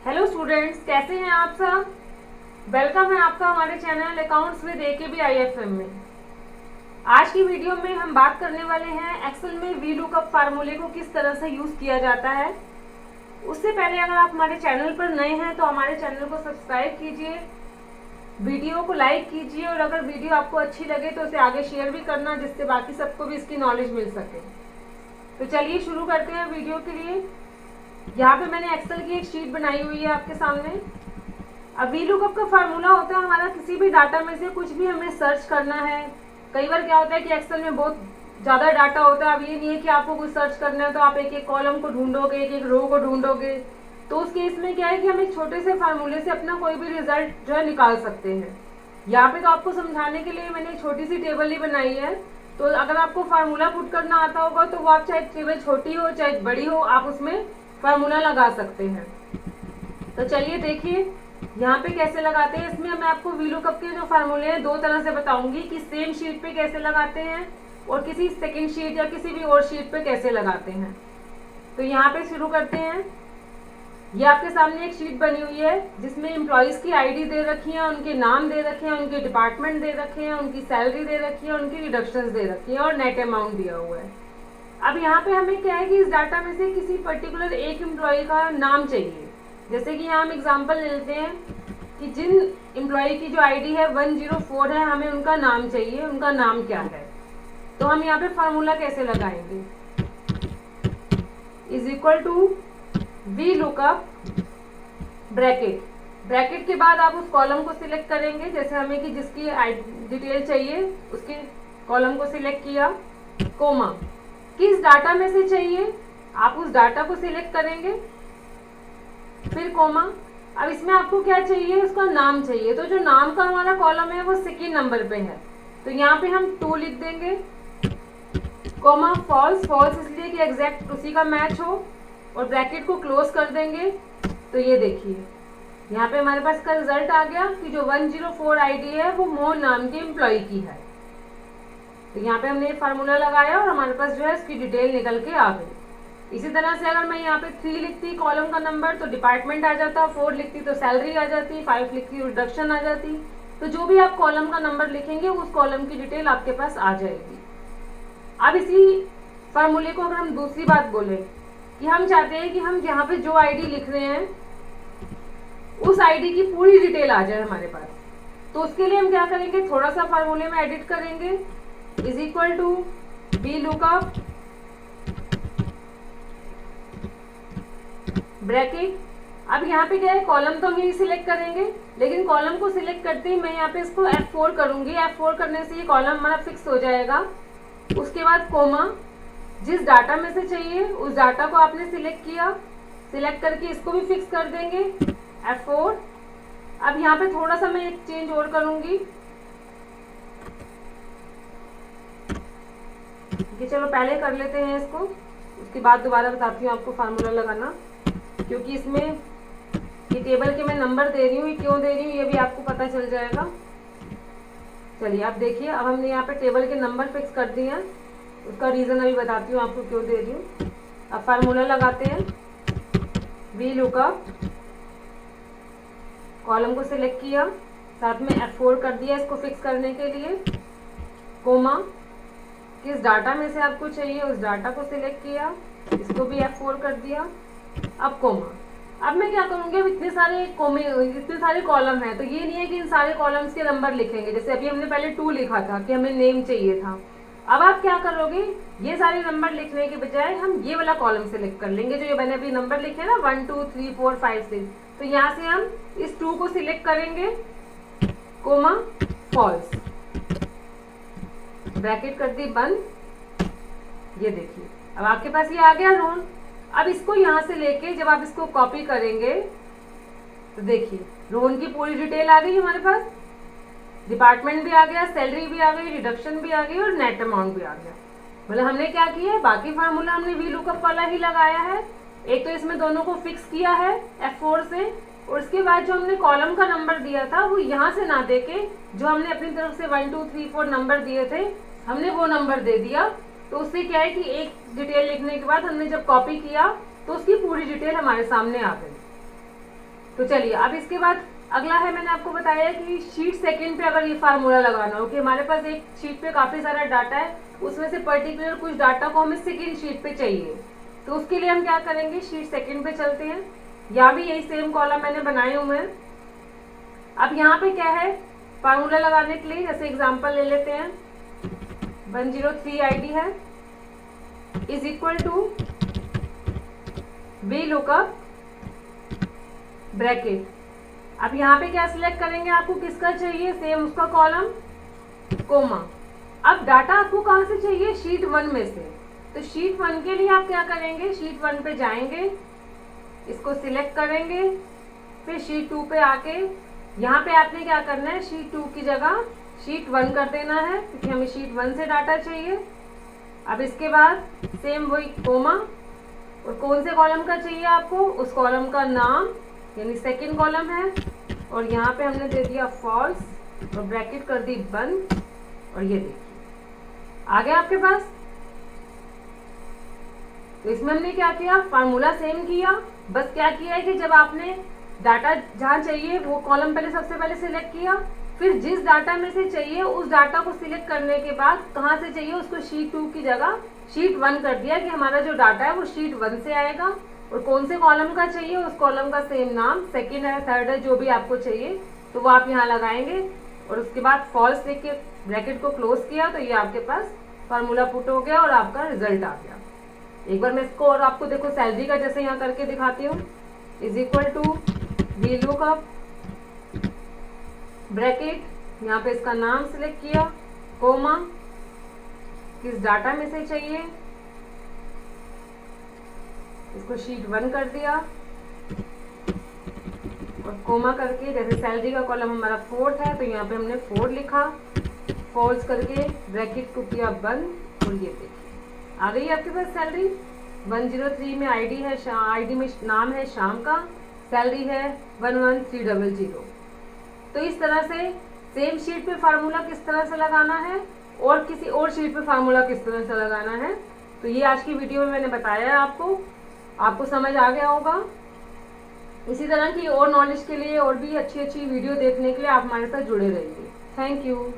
Hello students, कैसे हैं आप सब। वेलकम है आपका हमारे चैनल अकाउंट्स विद AKB में। आज की वीडियो में हम बात करने वाले हैं एक्सेल में वी लुकअप फार्मूले को किस तरह से यूज़ किया जाता है। उससे पहले अगर आप हमारे चैनल पर नए हैं तो हमारे चैनल को सब्सक्राइब कीजिए, वीडियो को लाइक कीजिए और अगर वीडियो आपको अच्छी लगे तो उसे आगे शेयर भी करना, जिससे बाकी सबको भी इसकी नॉलेज मिल सके। तो चलिए शुरू करते हैं वीडियो के लिए। यहाँ पे मैंने एक्सेल की एक शीट बनाई हुई है आपके सामने। अब वी लुकअप का फार्मूला होता है हमारा किसी भी डाटा में से कुछ भी हमें सर्च करना है। कई बार क्या होता है कि एक्सेल में बहुत ज़्यादा डाटा होता है। अब ये नहीं है कि आपको कुछ सर्च करना है तो आप एक एक कॉलम को ढूंढोगे, एक एक रो को ढूंढोगे। तो उस केस में क्या है कि हम एक छोटे से फार्मूले से अपना कोई भी रिजल्ट जो है निकाल सकते हैं। यहाँ पे तो आपको समझाने के लिए मैंने एक छोटी सी टेबल ही बनाई है। तो अगर आपको फार्मूला पुट करना आता होगा तो वो आप चाहे टेबल छोटी हो चाहे बड़ी हो, आप उसमें फार्मूला लगा सकते हैं। तो चलिए देखिए यहाँ पे कैसे लगाते हैं। इसमें मैं आपको वी लुकअप के जो फार्मूले हैं दो तरह से बताऊंगी कि सेम शीट पे कैसे लगाते हैं और किसी सेकंड शीट या किसी भी और शीट पे कैसे लगाते हैं। तो यहाँ पे शुरू करते हैं। ये आपके सामने एक शीट बनी हुई है जिसमें एम्प्लॉयज़ की आईडी दे रखी है, उनके नाम दे रखे हैं, उनके डिपार्टमेंट दे रखे हैं, उनकी सैलरी दे रखी है, उनकी डिडक्शंस दे रखी है और नेट अमाउंट दिया हुआ है। अब यहाँ पे हमें क्या है कि इस डाटा में से किसी पर्टिकुलर एक एम्प्लॉय का नाम चाहिए। जैसे कि यहाँ हम एग्जांपल ले लेते हैं कि जिन एम्प्लॉय की जो आईडी है 104 है, हमें उनका नाम चाहिए। उनका नाम क्या है, तो हम यहाँ पे फार्मूला कैसे लगाएंगे। Is equal to VLOOKUP bracket के बाद आप उस कॉलम को सिलेक्ट करेंगे। जैसे हमें कि जिसकी डिटेल चाहिए उसके कॉलम को सिलेक्ट किया, कोमा किस डाटा में से चाहिए आप उस डाटा को सिलेक्ट करेंगे, फिर कोमा। अब इसमें आपको क्या चाहिए, उसका नाम चाहिए। तो जो नाम का हमारा कॉलम है वो सेकेंड नंबर पे है, तो यहाँ पे हम 2 लिख देंगे, कोमा फॉल्स इसलिए कि एग्जैक्ट उसी का मैच हो, और ब्रैकेट को क्लोज कर देंगे। तो ये देखिए यहाँ पे हमारे पास का रिजल्ट आ गया कि जो 104 आईडी है वो मोहन नाम के एम्प्लॉय की है। तो यहाँ पे हमने फार्मूला लगाया और हमारे पास जो है इसकी डिटेल निकल के आ गई। इसी तरह से अगर मैं यहाँ पे 3 लिखती कॉलम का नंबर तो डिपार्टमेंट आ जाता, 4 लिखती तो सैलरी आ जाती, 5 लिखती तो रिडक्शन आ जाती। तो जो भी आप कॉलम का नंबर लिखेंगे उस कॉलम की डिटेल आपके पास आ जाएगी। अब इसी फार्मूले को अगर हम दूसरी बात बोले कि हम चाहते हैं कि हम यहाँ पे जो आईडी लिख रहे हैं उस आईडी की पूरी डिटेल आ जाए हमारे पास, तो उसके लिए हम क्या करेंगे, थोड़ा सा फार्मूले में एडिट करेंगे। Is equal to VLOOKUP bracket. अब यहाँ पे क्या है, कॉलम तो हम यही सिलेक्ट करेंगे, लेकिन कॉलम को सिलेक्ट करते ही मैं यहाँ पे इसको F4 करूंगी। F4 करने से ये कॉलम हमारा फिक्स हो जाएगा। उसके बाद कोमा, जिस डाटा में से चाहिए उस डाटा को आपने सिलेक्ट किया, सिलेक्ट करके इसको भी फिक्स कर देंगे F4। अब यहाँ पे थोड़ा सा मैं एक चेंज और करूंगी कि चलो पहले कर लेते हैं इसको, उसके बाद दोबारा बताती हूँ आपको फार्मूला लगाना, क्योंकि इसमें ये टेबल के मैं नंबर दे रही हूँ, क्यों दे रही हूँ ये भी आपको पता चल जाएगा। चलिए आप देखिए, अब हमने यहाँ पे टेबल के नंबर फिक्स कर दिए हैं, उसका रीज़न अभी बताती हूँ आपको क्यों दे रही हूँ। अब फार्मूला लगाते हैं, वी लुकअप, कॉलम को सिलेक्ट किया, साथ में F4 कर दिया इसको फिक्स करने के लिए, कोमा किस डाटा में से आपको चाहिए उस डाटा को सिलेक्ट किया, इसको भी F4 कर दिया, अब कोमा। अब मैं क्या करूँगी, अब इतने सारे कॉलम हैं तो ये नहीं है कि इन सारे कॉलम्स के नंबर लिखेंगे। जैसे अभी हमने पहले 2 लिखा था कि हमें नेम चाहिए था। अब आप क्या करोगे, ये सारे नंबर लिखने के बजाय हम ये वाला कॉलम सिलेक्ट कर लेंगे, जो ये मैंने अभी नंबर लिखे ना 1 2 3 4 5 6। तो यहाँ से हम इस 2 को सिलेक्ट करेंगे, कोमा फॉल्स, ब्रैकेट कर दी बंद। ये देखिए अब आपके पास ये आ गया रोन। अब इसको यहाँ से लेके जब आप इसको कॉपी करेंगे तो देखिए रोन की पूरी डिटेल आ गई हमारे पास, डिपार्टमेंट भी आ गया, सैलरी भी आ गई, डिडक्शन भी आ गई और नेट अमाउंट भी आ गया। मतलब हमने क्या किया है, बाकी फार्मूला हमने वी लुकअप वाला ही लगाया है। एक तो इसमें दोनों को फिक्स किया है F4 से, और उसके बाद जो हमने कॉलम का नंबर दिया था वो यहाँ से ना देके जो हमने अपनी तरफ से 1 2 3 4 नंबर दिए थे हमने वो नंबर दे दिया। तो उससे क्या है कि एक डिटेल लिखने के बाद हमने जब कॉपी किया तो उसकी पूरी डिटेल हमारे सामने आ गई। तो चलिए अब इसके बाद अगला है, मैंने आपको बताया कि शीट सेकंड पे अगर ये फार्मूला लगाना हो कि हमारे पास एक शीट पे काफी सारा डाटा है, उसमें से पर्टिकुलर कुछ डाटा को हमें सेकंड शीट पे चाहिए, तो उसके लिए हम क्या करेंगे, शीट सेकंड पे चलते हैं। यहाँ भी यही सेम कॉलम मैंने बनाए हुए हैं। अब यहाँ पे क्या है, फार्मूला लगाने के लिए जैसे एग्जांपल ले लेते हैं, 103 आईडी है is equal to VLOOKUP bracket. अब यहाँ पे क्या सिलेक्ट करेंगे, आपको किसका चाहिए, सेम उसका कॉलम, कोमा। अब डाटा आपको कहाँ से चाहिए, शीट 1 में से। तो शीट 1 के लिए आप क्या करेंगे, शीट 1 पे जाएंगे, इसको सिलेक्ट करेंगे, फिर शीट 2 पे आके यहाँ पे आपने क्या करना है, शीट 2 की जगह शीट 1 कर देना है, क्योंकि हमें शीट 1 से डाटा चाहिए। अब इसके बाद सेम वही कोमा, और कौन से कॉलम का चाहिए आपको, उस कॉलम का नाम यानी सेकंड कॉलम है, और यहाँ पे हमने दे दिया फॉल्स और ब्रैकेट कर दी बंद, और ये देखिए आ गया आपके पास। तो इसमें हमने क्या किया, फार्मूला सेम किया, बस क्या किया है कि जब आपने डाटा जहाँ चाहिए वो कॉलम पहले सबसे पहले सिलेक्ट किया, फिर जिस डाटा में से चाहिए उस डाटा को सिलेक्ट करने के बाद कहाँ से चाहिए उसको शीट 2 की जगह शीट 1 कर दिया कि हमारा जो डाटा है वो शीट 1 से आएगा, और कौन से कॉलम का चाहिए उस कॉलम का सेम नाम, सेकंड है थर्ड है जो भी आपको चाहिए तो वो आप यहाँ लगाएंगे, और उसके बाद फॉल्स लिख के ब्रैकेट को क्लोज किया, तो ये आपके पास फार्मूला पुट हो गया और आपका रिजल्ट आ गया। एक बार मैं इसको और आपको देखो सैलरी का जैसे यहाँ करके दिखाती हूँ, is equal to VLOOKUP bracket, यहाँ पे इसका नाम सिलेक्ट किया, कोमा, किस डाटा में से चाहिए, इसको शीट 1 कर दिया, और कोमा करके जैसे सैलरी का कॉलम हमारा 4th है तो यहाँ पे हमने 4 लिखा, फॉल्स करके ब्रैकेट को किया बंद, और ये देखिए आ गई आपके पास सैलरी। 103 में आईडी है, आईडी में नाम है शाम का, सैलरी है 11300। तो इस तरह से सेम शीट पे फार्मूला किस तरह से लगाना है और किसी और शीट पे फार्मूला किस तरह से लगाना है, तो ये आज की वीडियो में मैंने बताया है आपको समझ आ गया होगा। इसी तरह की और नॉलेज के लिए और भी अच्छी अच्छी वीडियो देखने के लिए आप हमारे साथ जुड़े रहिए। Thank you.